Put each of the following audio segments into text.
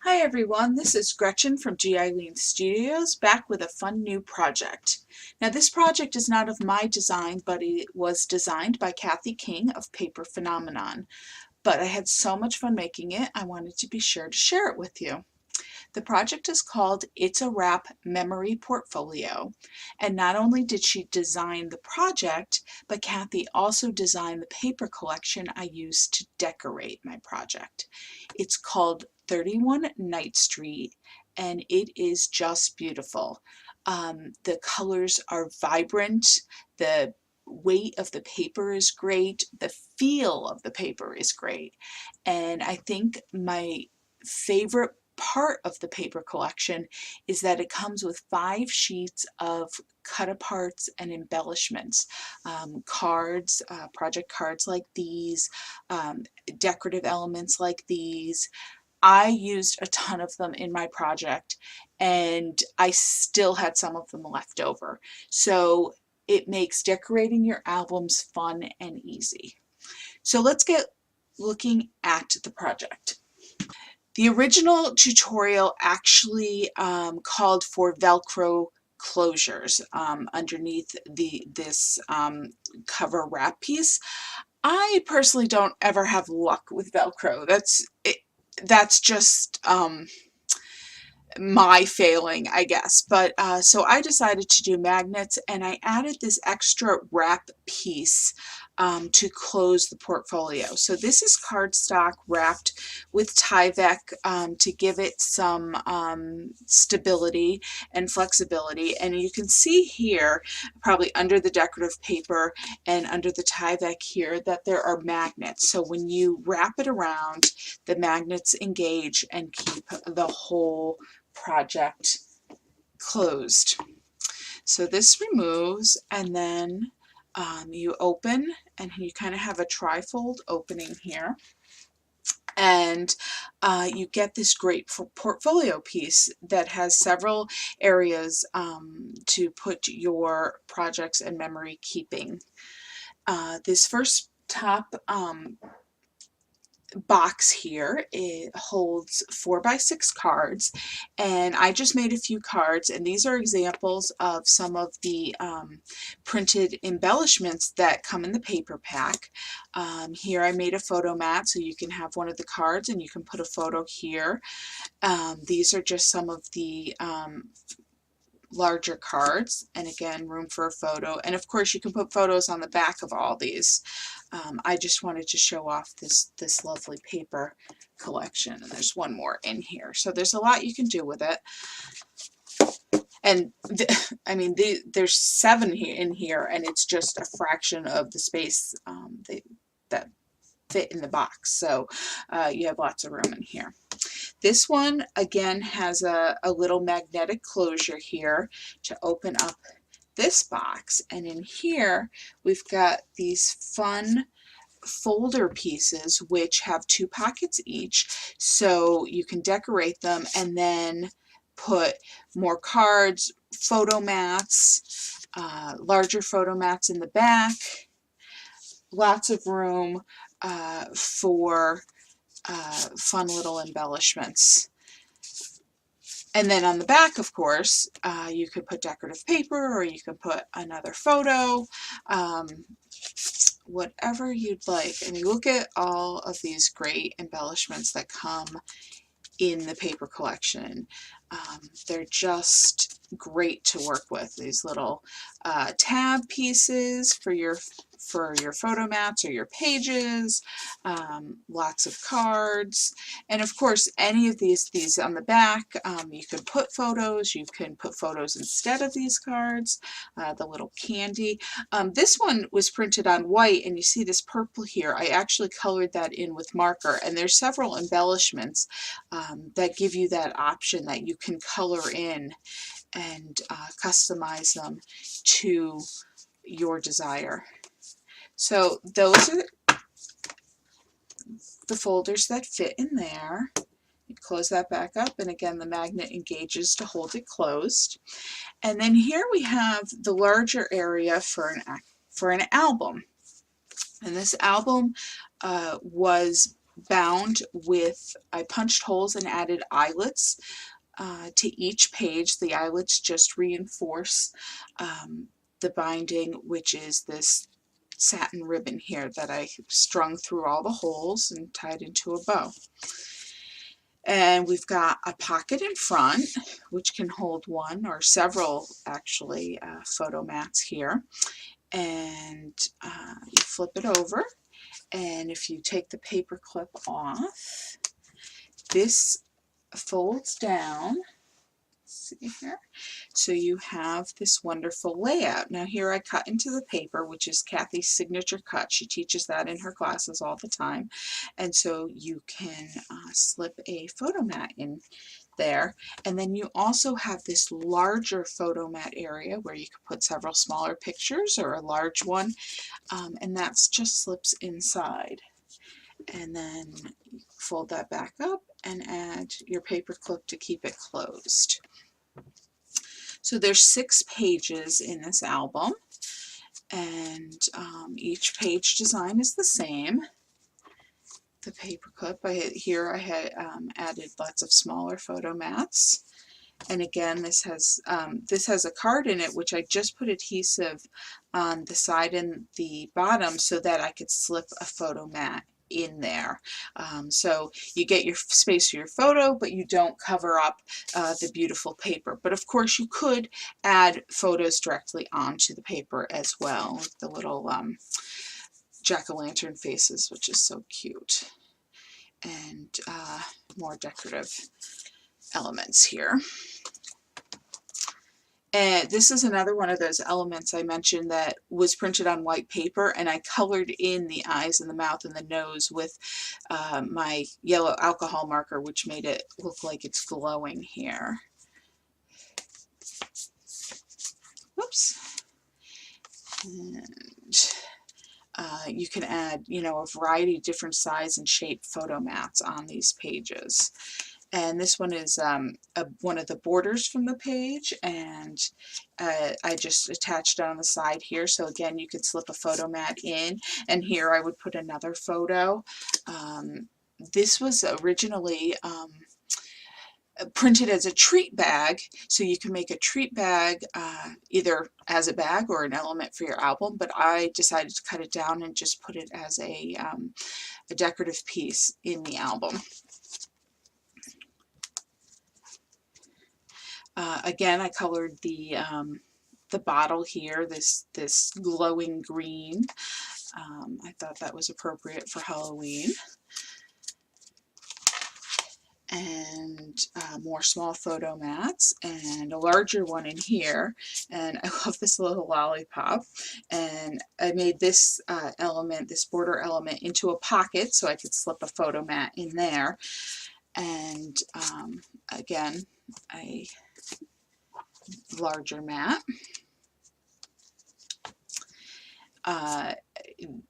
Hi everyone, this is Gretchen from G. Eileen Studios, back with a fun new project. Now this project is not of my design, but it was designed by Kathy King of Paper Phenomenon. But I had so much fun making it, I wanted to be sure to share it with you. The project is called It's a Wrap Memory Portfolio, and not only did she design the project, but Kathy also designed the paper collection I used to decorate my project. It's called 31 Knight Street, and it is just beautiful. The colors are vibrant, the weight of the paper is great, the feel of the paper is great, and I think my favorite part of the paper collection is that it comes with 5 sheets of cut aparts and embellishments, cards, project cards like these, decorative elements like these. I used a ton of them in my project and I still had some of them left over. So it makes decorating your albums fun and easy. So let's get looking at the project. The original tutorial actually called for Velcro closures underneath this cover wrap piece. I personally don't ever have luck with Velcro. That's just my failing, I guess. But so I decided to do magnets, and I added this extra wrap piece to close the portfolio. So this is cardstock wrapped with Tyvek to give it some stability and flexibility. And you can see here, probably under the decorative paper and under the Tyvek here, that there are magnets. So when you wrap it around, the magnets engage and keep the whole project closed. So this removes, and then you open, and you kind of have a trifold opening here, and you get this great portfolio piece that has several areas to put your projects and memory keeping. This first top box here, it holds 4x6 cards, and I just made a few cards, and these are examples of some of the printed embellishments that come in the paper pack. Here I made a photo mat, so you can have one of the cards and you can put a photo here. These are just some of the larger cards, and again, room for a photo, and of course you can put photos on the back of all these. I just wanted to show off this lovely paper collection, and there's one more in here, so there's a lot you can do with it. And I mean, there's 7 in here, and it's just a fraction of the space that fit in the box, so you have lots of room in here. This one again has a little magnetic closure here to open up this box, and in here we've got these fun folder pieces which have 2 pockets each, so you can decorate them and then put more cards, photo mats, larger photo mats in the back, lots of room for fun little embellishments. And then on the back, of course, you could put decorative paper, or you could put another photo, whatever you'd like. I mean, look at all of these great embellishments that come in the paper collection. They're just great to work with. These little tab pieces for your photo mats or your pages, lots of cards, and of course any of these on the back, you can put photos, you can put photos instead of these cards, the little candy. This one was printed on white, and you see this purple here. I actually colored that in with marker, and there's several embellishments that give you that option that you can color in and customize them to your desire. So those are the folders that fit in there. You close that back up, and again the magnet engages to hold it closed. And then here we have the larger area for an album. And this album was bound with, I punched holes and added eyelets to each page. The eyelets just reinforce the binding, which is this satin ribbon here that I strung through all the holes and tied into a bow. And we've got a pocket in front, which can hold one or several, actually, photo mats here. And you flip it over, and if you take the paper clip off, this folds down. See here? So you have this wonderful layout. Now here I cut into the paper, which is Kathy's signature cut. She teaches that in her classes all the time. And so you can slip a photo mat in there. And then you also have this larger photo mat area where you could put several smaller pictures or a large one. And that's just slips inside. And then fold that back up and add your paper clip to keep it closed. So there's 6 pages in this album, and each page design is the same. The paper clip, I had added lots of smaller photo mats, and again this has a card in it, which I just put adhesive on the side and the bottom so that I could slip a photo mat in there. So you get your space for your photo, but you don't cover up the beautiful paper. But of course you could add photos directly onto the paper as well, like the little jack-o'-lantern faces, which is so cute, and more decorative elements here. And this is another one of those elements I mentioned that was printed on white paper, and I colored in the eyes and the mouth and the nose with my yellow alcohol marker, which made it look like it's glowing here. Whoops. And you can add, a variety of different size and shape photo mats on these pages. And this one is one of the borders from the page, and I just attached it on the side here. So again, you could slip a photo mat in, and here I would put another photo. This was originally printed as a treat bag, so you can make a treat bag either as a bag or an element for your album, but I decided to cut it down and just put it as a decorative piece in the album. Again, I colored the bottle here, this glowing green. I thought that was appropriate for Halloween. And more small photo mats, and a larger one in here. And I love this little lollipop. And I made this element, this border element, into a pocket so I could slip a photo mat in there. And again, a larger mat.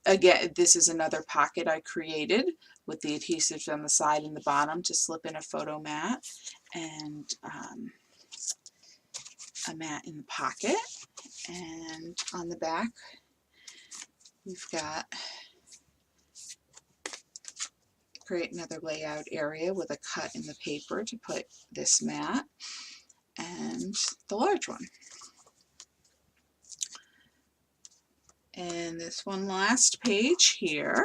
Again, this is another pocket I created with the adhesives on the side and the bottom to slip in a photo mat, and a mat in the pocket. And on the back we've got create another layout area with a cut in the paper to put this mat and the large one. And this one last page here,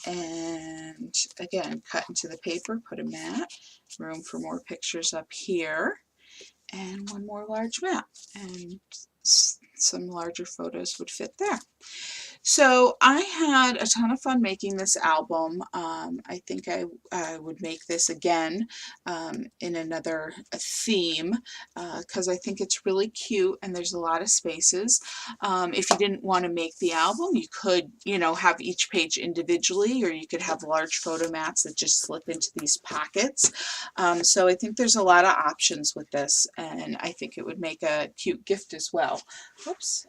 and again cut into the paper, put a mat, room for more pictures up here, and one more large mat, and some larger photos would fit there. So I had a ton of fun making this album. I think I would make this again in another theme because I think it's really cute and there's a lot of spaces. If you didn't want to make the album, you could, have each page individually, or you could have large photo mats that just slip into these pockets. So I think there's a lot of options with this, and I think it would make a cute gift as well. Whoops.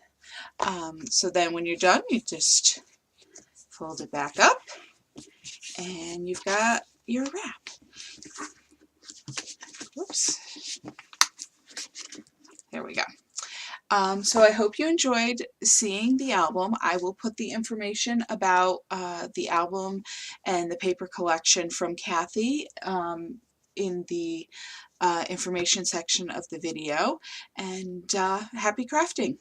So then when you're done, you just fold it back up and you've got your wrap. Whoops. There we go. So I hope you enjoyed seeing the album. I will put the information about the album and the paper collection from Kathy in the information section of the video. And happy crafting!